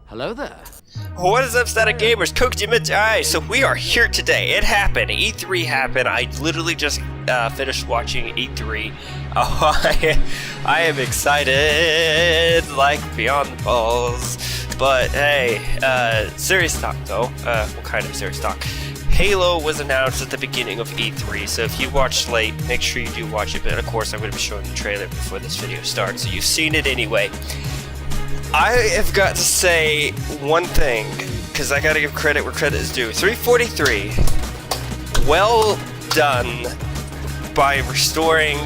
Hello there. What is up, Static Gamers? Kokijimitsu. So we are here today. It happened. E3 happened. I literally just finished watching E3. Oh, I am excited like beyond the balls. But hey, serious talk though. What kind of serious talk? Halo was announced at the beginning of E3, so if you watched late, make sure you do watch it. But of course, I'm going to be showing the trailer before this video starts, so you've seen it anyway. I have got to say one thing, because I gotta give credit where credit is due. 343, well done by restoring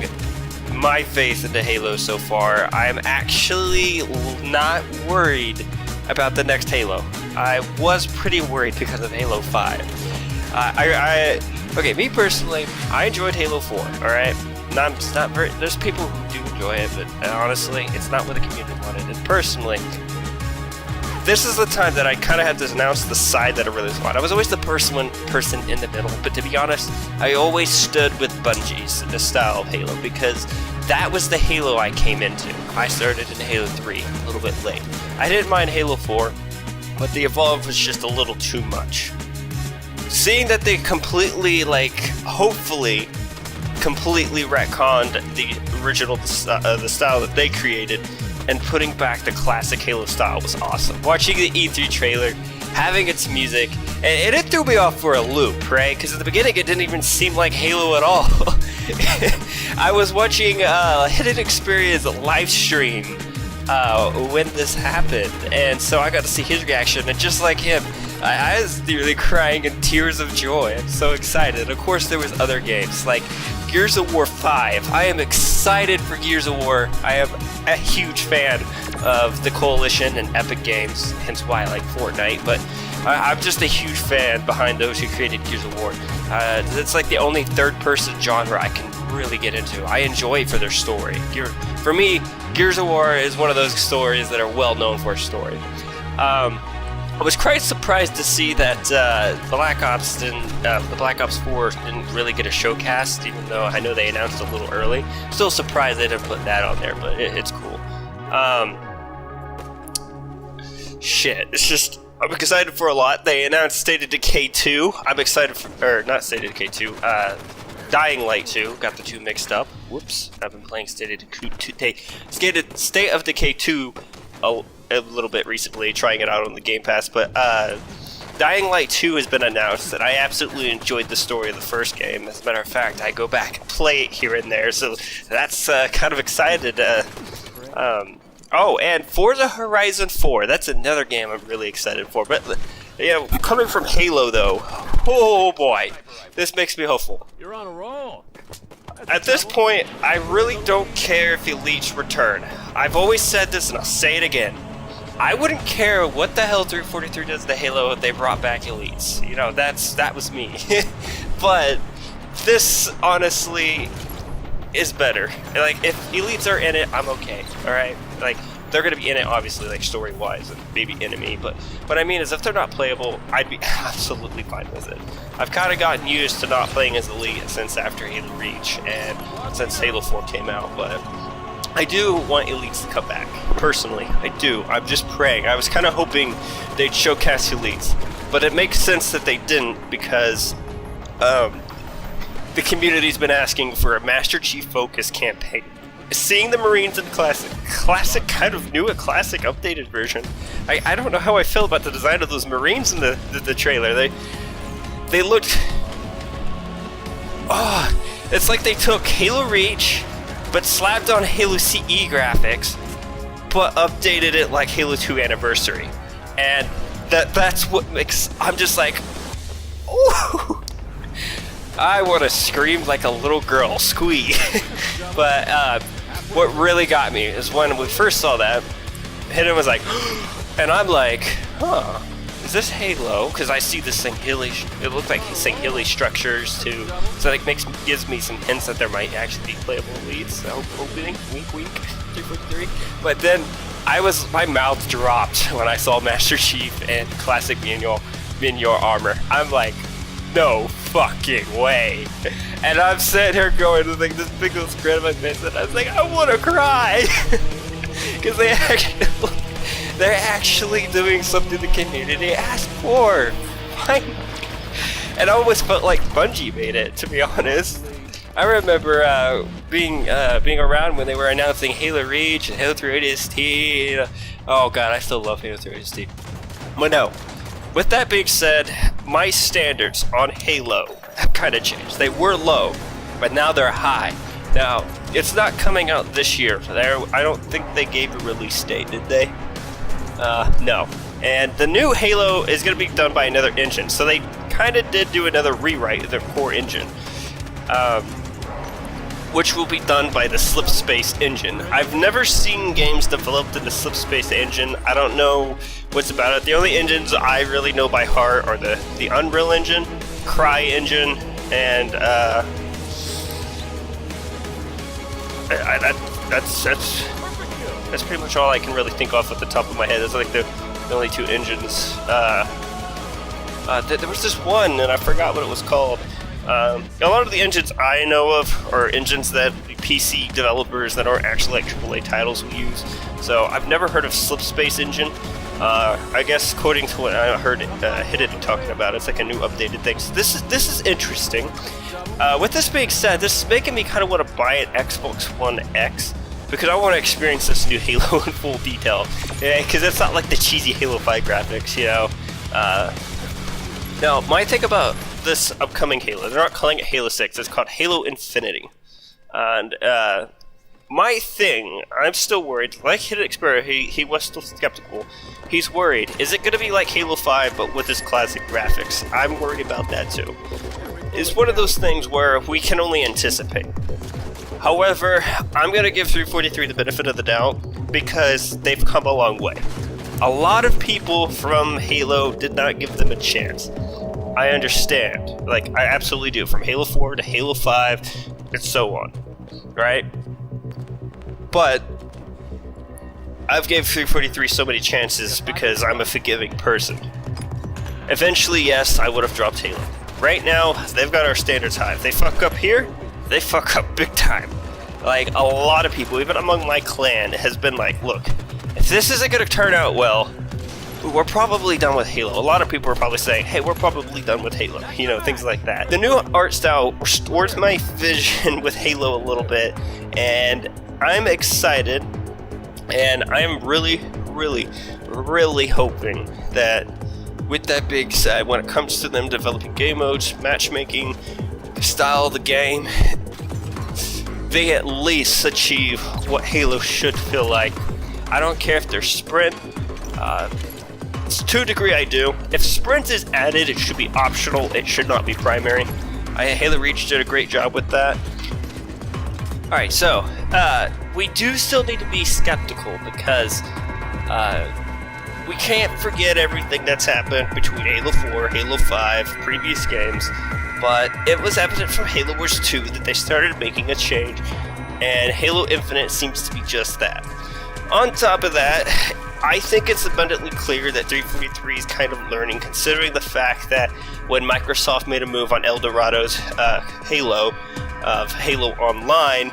my faith into Halo so far. I'm actually not worried about the next Halo. I was pretty worried because of Halo 5. Okay, me personally, I enjoyed Halo 4, alright? There's people who do enjoy it, but honestly, it's not what the community wanted. And personally, this is the time that I kind of had to announce the side that I really want. I was always the person in the middle, but to be honest, I always stood with Bungie's style of Halo, because that was the Halo I came into. I started in Halo 3, a little bit late. I didn't mind Halo 4, but the Evolve was just a little too much. Seeing that they completely, hopefully, completely retconned the original, the style that they created, and putting back the classic Halo style was awesome. Watching the E3 trailer, having its music, and it threw me off for a loop, right? Because at the beginning it didn't even seem like Halo at all. I was watching Hidden Experience live stream when this happened, and so I got to see his reaction, and just like him, I was nearly crying in tears of joy. I'm so excited. Of course, there was other games like Gears of War 5. I am excited for Gears of War. I am a huge fan of the Coalition and Epic Games, hence why I like Fortnite, but I'm just a huge fan behind those who created Gears of War. It's like the only third-person genre I can really get into. I enjoy it for their story. For me, Gears of War is one of those stories that are well known for a story. I was quite surprised to see that the Black Ops 4 didn't really get a showcast, even though I know they announced a little early. Still surprised they didn't put that on there, but it's cool. Shit, it's just, I'm excited for a lot. They announced State of Decay 2. I'm excited for, or not State of Decay 2, Dying Light 2. Got the two mixed up. Whoops. I've been playing State of Decay 2 a little bit recently, trying it out on the Game Pass, but Dying Light 2 has been announced, and I absolutely enjoyed the story of the first game. As a matter of fact, I go back and play it here and there, so that's kind of excited. Oh, and Forza Horizon 4, that's another game I'm really excited for. But, you know, coming from Halo, though, oh boy, this makes me hopeful. You're on a roll. At this point, I really don't care if Elites return. I've always said this, and I'll say it again. I wouldn't care what the hell 343 does to Halo if they brought back Elites. You know, that was me. But this, honestly, is better. Like, if Elites are in it, I'm okay, alright? Like, they're gonna be in it, obviously, like, story-wise, and maybe enemy, but what I mean is, if they're not playable, I'd be absolutely fine with it. I've kind of gotten used to not playing as Elite since after Halo Reach, and since Halo 4 came out, but I do want Elites to come back, personally, I do. I'm just praying. I was kind of hoping they'd showcase Elites, but it makes sense that they didn't, because, the community's been asking for a Master Chief focus campaign. Seeing the Marines in classic kind of new, a classic updated version, I don't know how I feel about the design of those Marines in the trailer. They looked, it's like they took Halo Reach, but slapped on Halo CE graphics, but updated it like Halo 2 Anniversary. And that's what makes, I'm just like, ooh. I want to scream like a little girl, squee. But what really got me is when we first saw that, Hidden was like, and I'm like, huh, is this Halo? Because I see the Sangheili, it looked like Sangheili structures too. So it gives me some hints that there might actually be playable Elites. So opening, wink, 343. But then my mouth dropped when I saw Master Chief and classic Minior armor. I'm like, no fucking way. And I'm sitting here going with like this big old grin on my face, and I was like, I want to cry. Because they're actually doing something the community asked for. Finally. And I almost felt like Bungie made it, to be honest. I remember being around when they were announcing Halo Reach and Halo 3 ODST. Oh god, I still love Halo 3 ODST. But no. With that being said, my standards on Halo have kind of changed. They were low, but now they're high. Now, it's not coming out this year. I don't think they gave a release date, did they? No. And the new Halo is going to be done by another engine, so they kind of did do another rewrite of their core engine, which will be done by the Slipspace engine. I've never seen games developed in the Slipspace engine. I don't know what's about it. The only engines I really know by heart are the Unreal Engine, Cry Engine, and that's pretty much all I can really think off at the top of my head. Those are like the only two engines. There was this one, and I forgot what it was called. A lot of the engines I know of are engines that PC developers that aren't actually like AAA titles will use. So I've never heard of Slipspace engine. I guess according to what I heard Hidden talking about, it's like a new updated thing. So this is interesting. With this being said, this is making me kind of want to buy an Xbox One X because I want to experience this new Halo in full detail. Because it's not like the cheesy Halo 5 graphics, you know. Now, my thing about this upcoming Halo, they're not calling it Halo 6, it's called Halo Infinity. And my thing, I'm still worried, like Hidden Explorer, he was still skeptical. He's worried, is it going to be like Halo 5 but with his classic graphics? I'm worried about that too. It's one of those things where we can only anticipate. However, I'm going to give 343 the benefit of the doubt because they've come a long way. A lot of people from Halo did not give them a chance. I understand. Like, I absolutely do. From Halo 4 to Halo 5, and so on. Right? But I've gave 343 so many chances because I'm a forgiving person. Eventually, yes, I would have dropped Halo. Right now, they've got our standards high. If they fuck up here, they fuck up big time. Like, a lot of people, even among my clan, has been like, look, if this isn't going to turn out well, we're probably done with Halo. A lot of people are probably saying, hey, we're probably done with Halo, you know, things like that. The new art style restores my vision with Halo a little bit, and I'm excited, and I'm really hoping that with that being said, when it comes to them developing game modes, matchmaking, the style of the game, they at least achieve what Halo should feel like. I don't care if they're sprint. To a degree I do. If sprint is added, it should be optional. It should not be primary. Halo Reach did a great job with that. Alright, so we do still need to be skeptical because we can't forget everything that's happened between Halo 4, Halo 5, previous games, but it was evident from Halo Wars 2 that they started making a change, and Halo Infinite seems to be just that. On top of that, I think it's abundantly clear that 343 is kind of learning, considering the fact that when Microsoft made a move on Eldorado's Halo, of Halo Online,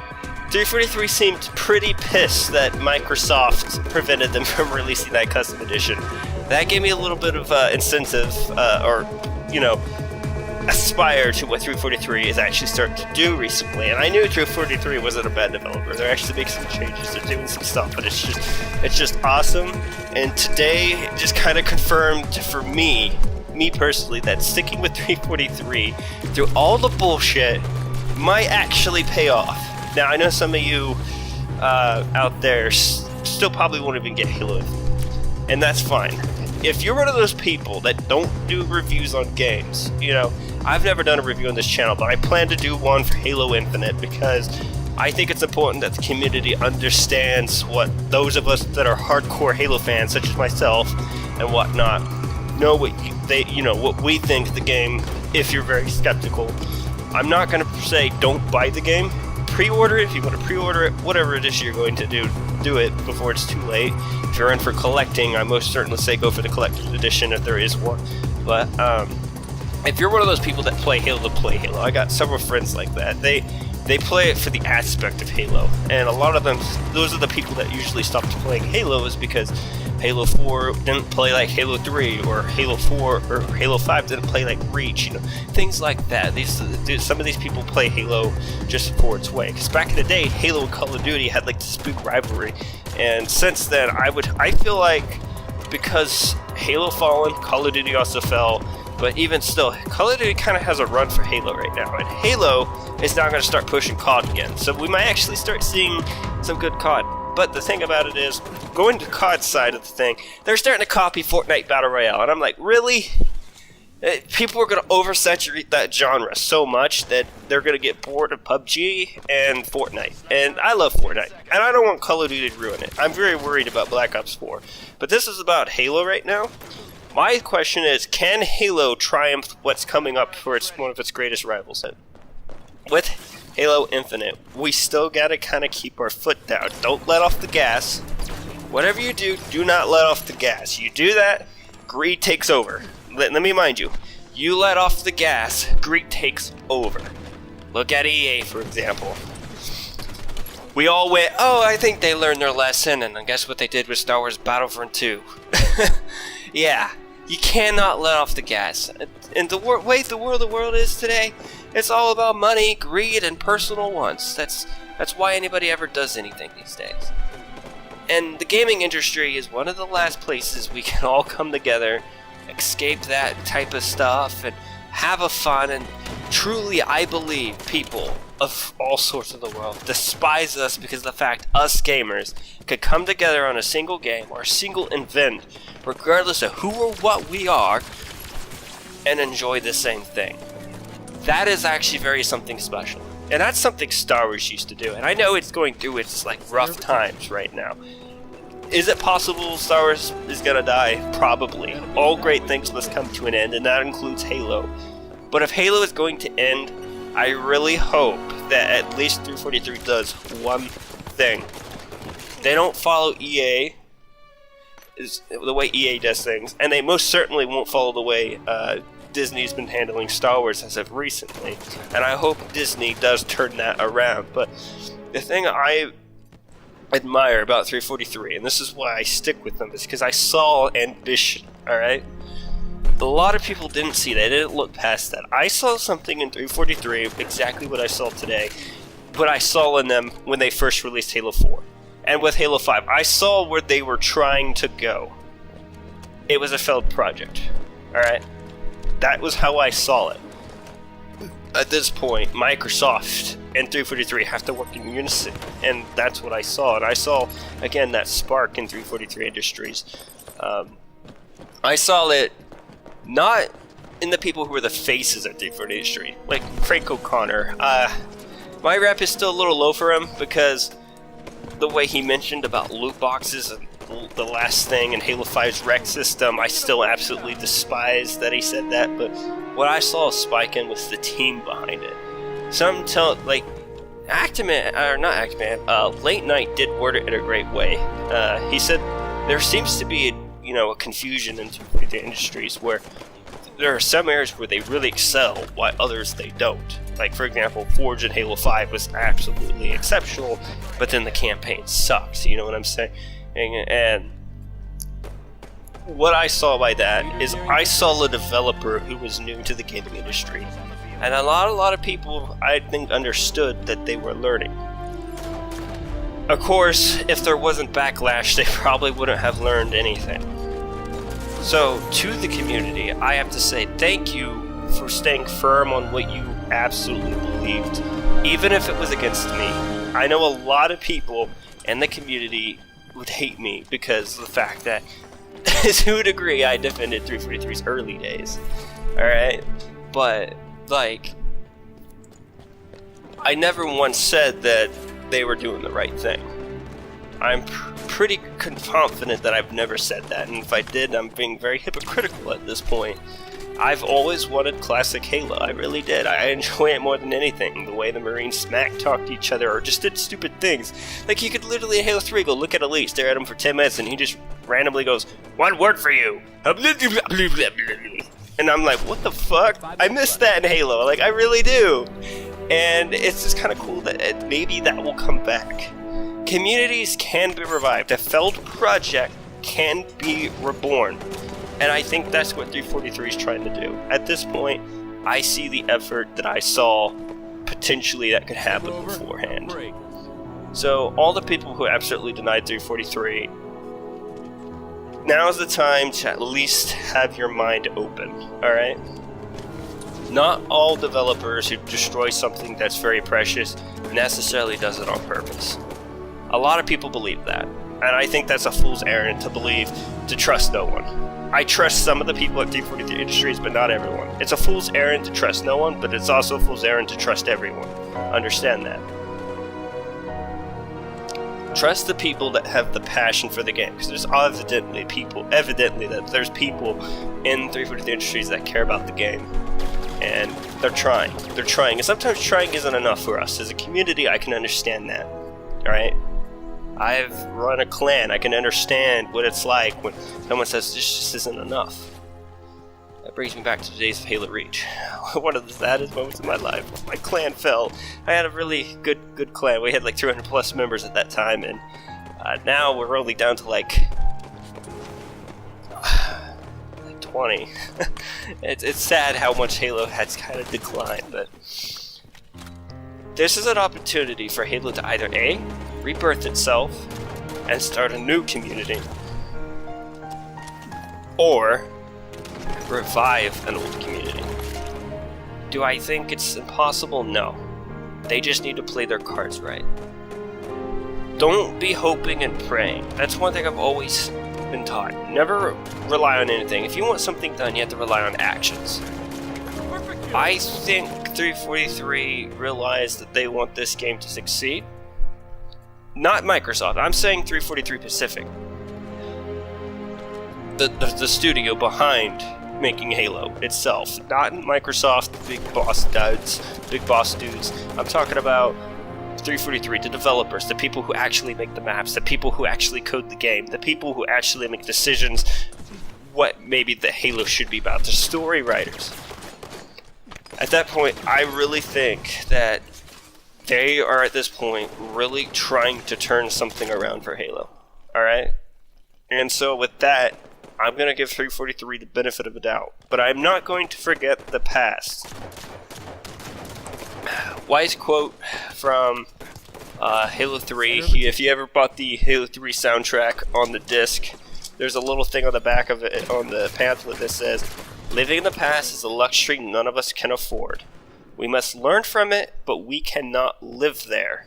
343 seemed pretty pissed that Microsoft prevented them from releasing that custom edition. That gave me a little bit of incentive, aspire to what 343 is actually starting to do recently. And I knew 343 wasn't a bad developer. They're actually making some changes, they're doing some stuff, but it's just awesome. And today just kind of confirmed for me personally, that sticking with 343 through all the bullshit might actually pay off. Now, I know some of you out there still probably won't even get Halo, and that's fine. If you're one of those people that don't do reviews on games, you know, I've never done a review on this channel, but I plan to do one for Halo Infinite because I think it's important that the community understands what those of us that are hardcore Halo fans, such as myself and whatnot, know what we think of the game. If you're very skeptical, I'm not going to say don't buy the game. Pre-order it if you want to pre-order it. Whatever it is you're going to do it before it's too late. If you're in for collecting, I most certainly say go for the collector's edition if there is one. But if you're one of those people that play Halo to play Halo, I got several friends like that. They play it for the aspect of Halo, and a lot of them, those are the people that usually stopped playing Halo is because Halo 4 didn't play like Halo 3, or Halo 4 or Halo 5 didn't play like Reach, you know, things like that. Some of these people play Halo just for its way. Because back in the day, Halo and Call of Duty had like this big rivalry, and since then, I feel like because Halo fallen, Call of Duty also fell. But even still, Call of Duty kind of has a run for Halo right now, and Halo is now going to start pushing COD again. So we might actually start seeing some good COD. But the thing about it is, going to COD side of the thing, they're starting to copy Fortnite Battle Royale, and I'm like, really? People are going to oversaturate that genre so much that they're going to get bored of PUBG and Fortnite. And I love Fortnite, and I don't want Call of Duty to ruin it. I'm very worried about Black Ops 4. But this is about Halo right now. My question is, can Halo triumph what's coming up for one of its greatest rivals? With Halo Infinite, we still gotta kind of keep our foot down. Don't let off the gas. Whatever you do, do not let off the gas. You do that, greed takes over. Let me mind you, you let off the gas, greed takes over. Look at EA, for example. We all went, oh, I think they learned their lesson, and guess what they did with Star Wars Battlefront 2? Yeah, you cannot let off the gas. And the way the world is today, it's all about money, greed, and personal wants. That's why anybody ever does anything these days. And the gaming industry is one of the last places we can all come together, escape that type of stuff, and have a fun. And truly, I believe people of all sorts of the world despise us because of the fact us gamers could come together on a single game or a single event, regardless of who or what we are, and enjoy the same thing. That is actually very something special. And that's something Star Wars used to do. And I know it's going through its like rough times right now. Is it possible Star Wars is gonna die? Probably. All great things must come to an end, and that includes Halo. But if Halo is going to end, I really hope that at least 343 does one thing. They don't follow EA, the way EA does things, and they most certainly won't follow the way Disney's been handling Star Wars as of recently. And I hope Disney does turn that around. But the thing admire about 343, and this is why I stick with them, is because I saw ambition, alright? A lot of people didn't see that, they didn't look past that. I saw something in 343, exactly what I saw today, what I saw in them when they first released Halo 4. And with Halo 5, I saw where they were trying to go. It was a failed project, alright? That was how I saw it. At this point, Microsoft and 343 have to work in unison, and that's what I saw. And I saw, again, that spark in 343 Industries. I saw it not in the people who were the faces of 343 Industry, like Frank O'Connor. My rep is still a little low for him because the way he mentioned about loot boxes and the last thing in Halo 5's rec system, I still absolutely despise that he said that, but what I saw spike in was the team behind it. Some tell, like, Actiman, or not Actiman, Late Night did word it in a great way. He said there seems to be a confusion in the industries where there are some areas where they really excel while others they don't. Like, for example, Forge in Halo 5 was absolutely exceptional, but then the campaign sucks, you know what I'm saying? And what I saw by that is I saw a developer who was new to the gaming industry. And a lot of people, I think, understood that they were learning. Of course, if there wasn't backlash, they probably wouldn't have learned anything. So, to the community, I have to say thank you for staying firm on what you absolutely believed, even if it was against me. I know a lot of people in the community would hate me because of the fact that, to a degree, I defended 343's early days. Alright? But, like, I never once said that they were doing the right thing. I'm pretty confident that I've never said that, and if I did, I'm being very hypocritical at this point. I've always wanted classic Halo, I really did. I enjoy it more than anything. The way the Marines smack talked to each other or just did stupid things. Like, you could literally in Halo 3 go look at Elite, stare at him for 10 minutes, and he just randomly goes, "One word for you." And I'm like, what the fuck? I miss that in Halo, like, I really do. And it's just kind of cool that maybe that will come back. Communities can be revived. A failed project can be reborn. And I think that's what 343 is trying to do. At this point, I see the effort that I saw potentially that could happen beforehand. So, all the people who absolutely denied 343, now's the time to at least have your mind open, alright? Not all developers who destroy something that's very precious necessarily does it on purpose. A lot of people believe that, and I think that's a fool's errand to trust no one. I trust some of the people at 343 Industries, but not everyone. It's a fool's errand to trust no one, but it's also a fool's errand to trust everyone. Understand that. Trust the people that have the passion for the game, because there's evidently that there's people in 343 Industries that care about the game, and they're trying, and sometimes trying isn't enough for us. As a community, I can understand that, alright? I've run a clan, I can understand what it's like when someone says this just isn't enough. That brings me back to the days of Halo Reach. One of the saddest moments of my life. My clan fell. I had a really good clan. We had like 300 plus members at that time, and now we're only down to like 20. It's sad how much Halo has kind of declined, but this is an opportunity for Halo to either A, rebirth itself and start a new community, or revive an old community. Do I think it's impossible? No. They just need to play their cards right. Don't be hoping and praying. That's one thing I've always been taught. Never rely on anything. If you want something done, you have to rely on actions. I think 343 realized that they want this game to succeed. Not Microsoft. I'm saying 343 Pacific. The studio behind making Halo itself. Not Microsoft, big boss dudes. I'm talking about 343, the developers, the people who actually make the maps, the people who actually code the game, the people who actually make decisions what maybe the Halo should be about, the story writers. At that point, I really think that they are at this point really trying to turn something around for Halo. Alright? And so with that, I'm going to give 343 the benefit of the doubt. But I'm not going to forget the past. Wise quote from Halo 3. If you ever bought the Halo 3 soundtrack on the disc, there's a little thing on the back of it on the pamphlet that says, "Living in the past is a luxury none of us can afford. We must learn from it, but we cannot live there.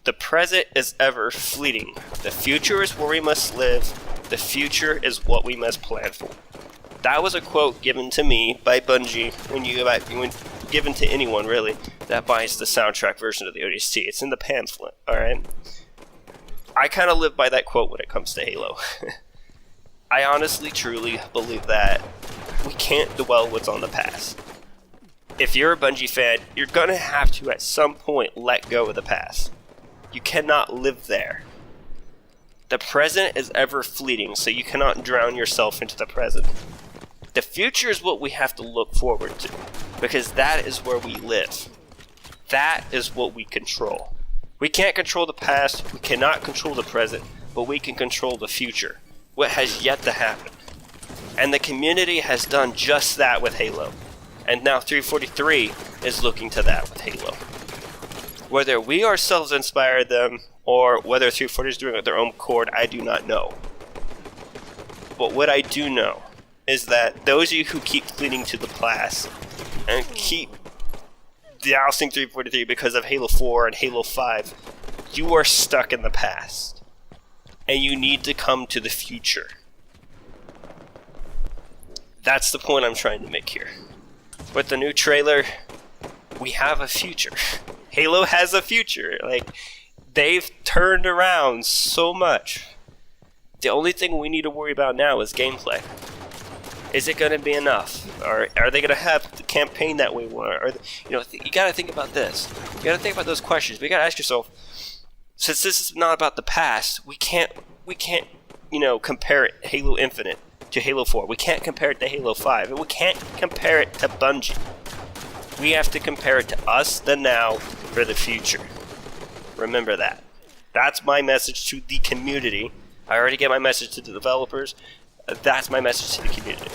The present is ever fleeting. The future is where we must live. The future is what we must plan for." That was a quote given to me by Bungie when given to anyone really that buys the soundtrack version of the ODST. It's in the pamphlet, alright? I kind of live by that quote when it comes to Halo. I honestly, truly believe that we can't dwell what's on the past. If you're a Bungie fan, you're going to have to at some point let go of the past. You cannot live there. The present is ever fleeting, so you cannot drown yourself into the present. The future is what we have to look forward to, because that is where we live. That is what we control. We can't control the past, we cannot control the present, but we can control the future, what has yet to happen. And the community has done just that with Halo. And now 343 is looking to that with Halo. Whether we ourselves inspired them, or whether 340 is doing it of their own accord, I do not know. But what I do know is that those of you who keep clinging to the past and keep dousing 343 because of Halo 4 and Halo 5, you are stuck in the past. And you need to come to the future. That's the point I'm trying to make here. With the new trailer, we have a future. Halo has a future. Like, they've turned around so much. The only thing we need to worry about now is gameplay. Is it going to be enough? Or are they going to have the campaign that we want? Or, you got to think about this. You got to think about those questions. We got to ask yourself, since this is not about the past, we can't, compare it, Halo Infinite to Halo 4. We can't compare it to Halo 5. And we can't compare it to Bungie. We have to compare it to us, the now, for the future. Remember that. That's my message to the community. I already get my message to the developers. That's my message to the community.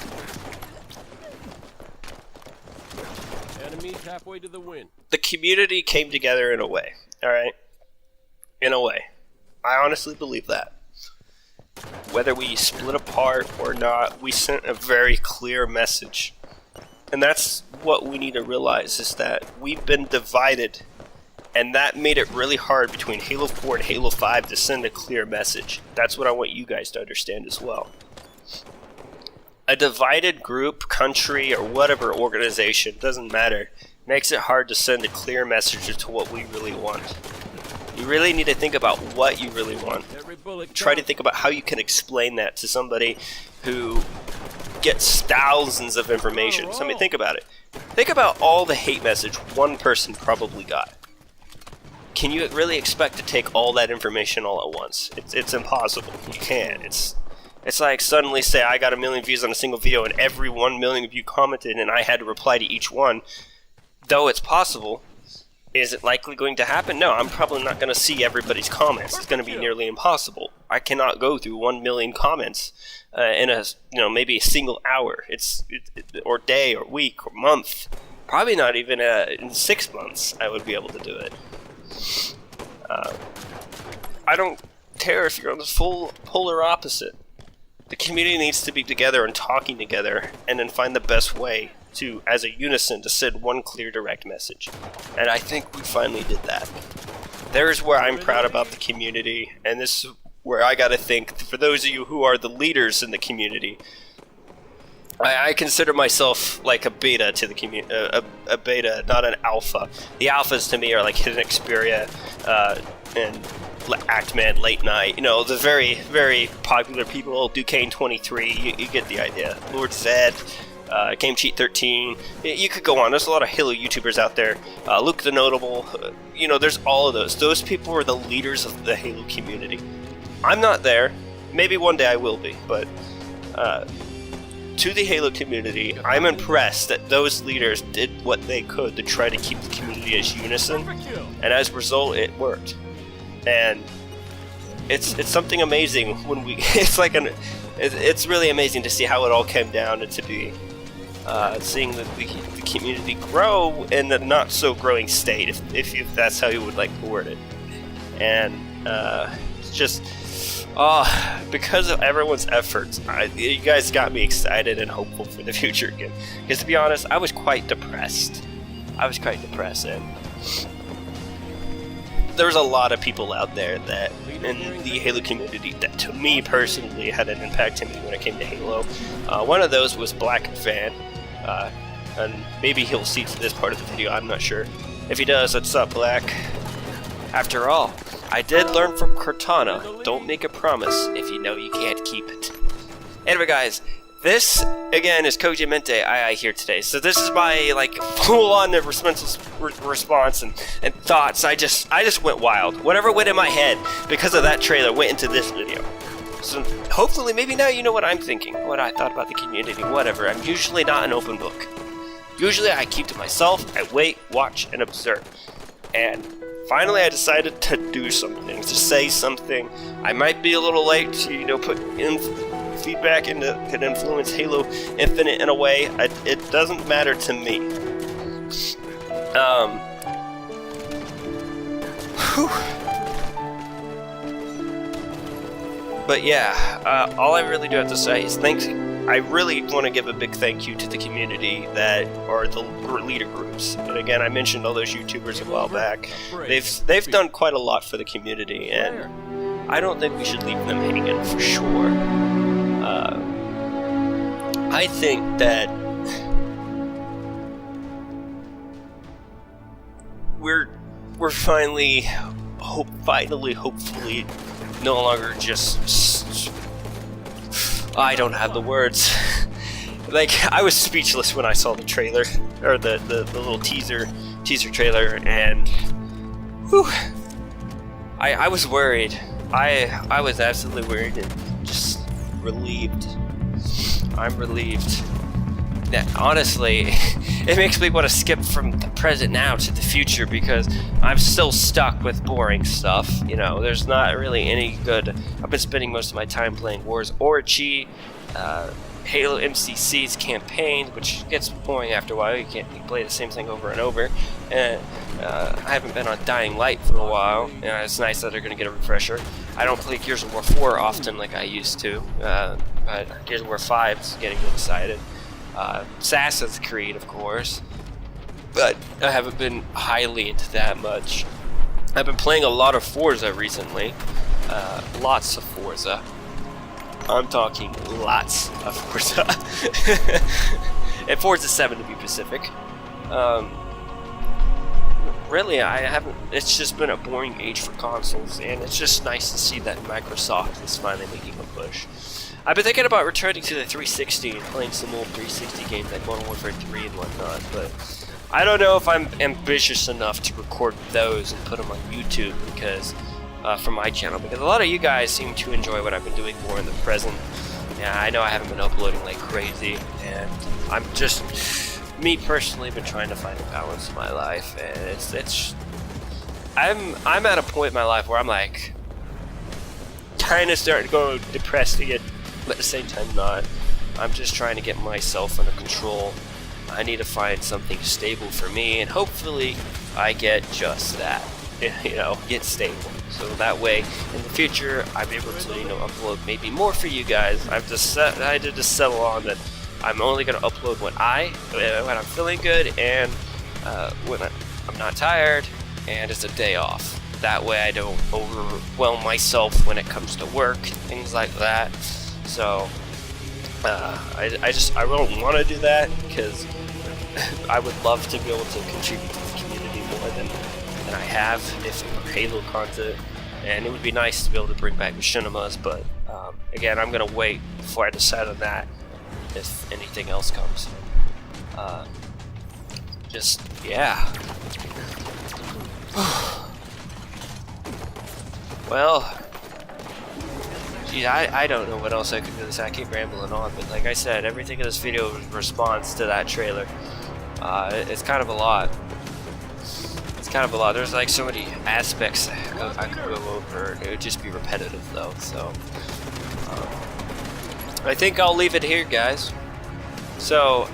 Enemies halfway to the win. The community came together in a way, alright? In a way. I honestly believe that. Whether we split apart or not, we sent a very clear message. And that's what we need to realize, is that we've been divided, and that made it really hard between Halo 4 and Halo 5 to send a clear message. That's what I want you guys to understand as well. A divided group, country, or whatever organization, doesn't matter, makes it hard to send a clear message to what we really want. You really need to think about what you really want. Try to think about how you can explain that to somebody who gets thousands of information. So, think about it. Think about all the hate message one person probably got. Can you really expect to take all that information all at once? It's impossible. You can't. It's like suddenly say I got 1 million views on a single video and every 1 million of you commented and I had to reply to each one. Though it's possible, is it likely going to happen? No, I'm probably not going to see everybody's comments. It's going to be nearly impossible. I cannot go through 1 million comments in a maybe a single hour. Or day or week or month. Probably not even in 6 months I would be able to do it. I don't care if you're on the full polar opposite. The community needs to be together and talking together and then find the best way to, as a unison, to send one clear direct message. And I think we finally did that. There's where I'm proud about the community, and this is where I gotta think, for those of you who are the leaders in the community, I consider myself like a beta to the community, a beta, not an alpha. The alphas to me are like Hidden Xperia and Actman, Late Night, the very, very popular people, Duquesne 23, you get the idea. Lord Zed, Game Cheat 13, you could go on, there's a lot of Halo YouTubers out there, Luke the Notable, there's all of those. Those people are the leaders of the Halo community. I'm not there, maybe one day I will be, but to the Halo community, I'm impressed that those leaders did what they could to try to keep the community as unison, and as a result, it worked. And it's something amazing when we. It's really amazing to see how it all came down and to be seeing the community grow in the not so growing state, if that's how you would like to word it. And it's just. Because of everyone's efforts, you guys got me excited and hopeful for the future again. Because to be honest, I was quite depressed. And there's a lot of people out there that in the Halo community that, to me personally, had an impact on me when it came to Halo. One of those was Black Fan, and maybe he'll see to this part of the video. I'm not sure. If he does, what's up, Black? After all, I did learn from Cortana, don't make a promise if you know you can't keep it. Anyway guys, this again is Kojimmente II here today. So this is my full-on response and thoughts. I just went wild. Whatever went in my head because of that trailer went into this video. So hopefully maybe now you know what I'm thinking, what I thought about the community, whatever. I'm usually not an open book. Usually I keep to myself, I wait, watch, and observe. And finally, I decided to do something, to say something. I might be a little late to, put in feedback that could influence Halo Infinite in a way. It doesn't matter to me. But yeah, all I really do have to say is I really want to give a big thank you to the community that are the leader groups. And again, I mentioned all those YouTubers a while back. They've done quite a lot for the community, and I don't think we should leave them hanging for sure. I think that we're finally, hopefully, no longer just. I don't have the words. I was speechless when I saw the trailer, or the little teaser trailer, and whew, I was worried. I was absolutely worried and just relieved. I'm relieved. That honestly, it makes me want to skip from the present now to the future because I'm still stuck with boring stuff. There's not really any good. I've been spending most of my time playing Wars Orgy, Halo MCC's campaign, which gets boring after a while. You play the same thing over and over. And I haven't been on Dying Light for a while. It's nice that they're going to get a refresher. I don't play Gears of War 4 often like I used to, but Gears of War 5 is getting me excited. Assassin's Creed, of course, but I haven't been highly into that much. I've been playing a lot of Forza recently, lots of Forza. I'm talking lots of Forza. And Forza 7 to be specific. Really, I haven't. It's just been a boring age for consoles, and it's just nice to see that Microsoft is finally making a push. I've been thinking about returning to the 360 and playing some old 360 games like Modern Warfare 3 and whatnot, but I don't know if I'm ambitious enough to record those and put them on YouTube because for my channel, because a lot of you guys seem to enjoy what I've been doing more in the present. Yeah, I know I haven't been uploading like crazy, and I'm just, me personally, been trying to find a balance in my life, and I'm at a point in my life where I'm like kind of starting to go depressed again. But at the same time not. I'm just trying to get myself under control. I need to find something stable for me, and hopefully I get just that. Get stable. So that way, in the future, I'm able to, upload maybe more for you guys. I've decided to settle on that I'm only going to upload when I'm feeling good, and when I'm not tired, and it's a day off. That way I don't overwhelm myself when it comes to work, things like that. So I don't want to do that because I would love to be able to contribute to the community more than I have if it were Halo content, and it would be nice to be able to bring back machinimas, but again, I'm gonna wait before I decide on that if anything else comes. Yeah. Well, Geez, I don't know what else I could do this. I keep rambling on, but like I said, everything in this video was response to that trailer. It's kind of a lot. It's kind of a lot. There's like so many aspects I could go over. It would just be repetitive though. So I think I'll leave it here, guys. So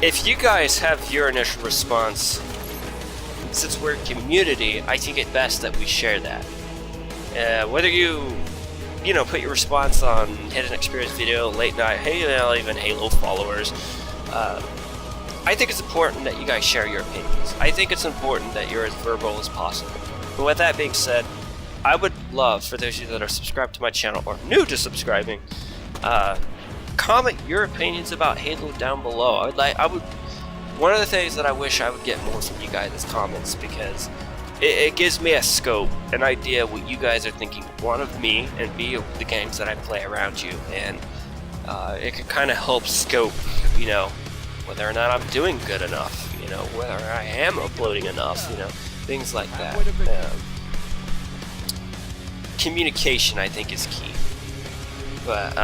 if you guys have your initial response, since we're a community, I think it best that we share that. Whether you know, put your response on Hidden Experience video, late night, even Halo followers. I think it's important that you guys share your opinions. I think it's important that you're as verbal as possible. But with that being said, I would love, for those of you that are subscribed to my channel or new to subscribing, comment your opinions about Halo down below. One of the things that I wish I would get more from you guys is comments, because it gives me a scope, an idea what you guys are thinking, one, of me, and B, of the games that I play around you, and it can kind of help scope, you know, whether or not I'm doing good enough, you know, whether I am uploading enough, you know, things like that. Communication, I think, is key. But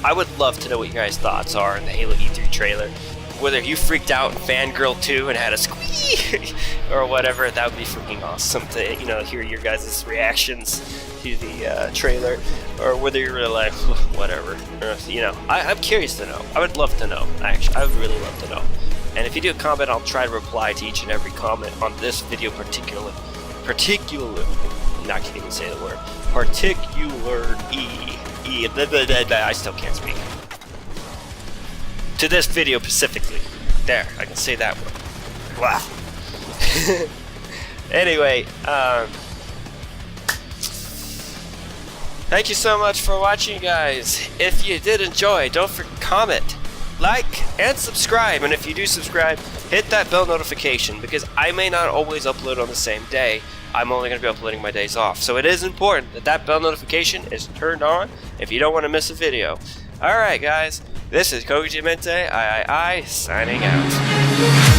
I would love to know what you guys' thoughts are in the Halo E3 trailer. Whether you freaked out in Fangirl 2 and had a squee or whatever, that would be freaking awesome to, you know, hear your guys' reactions to the trailer, or whether you're really like, whatever, or, you know, I'm curious to know. I would love to know, actually. I would really love to know. And if you do a comment, I'll try to reply to each and every comment on this video particularly. I can't even say the word. I still can't speak. To this video specifically. There, I can say that word. Wow. Anyway, thank you so much for watching, guys. If you did enjoy, don't forget comment, like, and subscribe. And if you do subscribe, hit that bell notification, because I may not always upload on the same day. I'm only going to be uploading my days off. So it is important that that bell notification is turned on if you don't want to miss a video. Alright, guys. This is Koji Mente, signing out.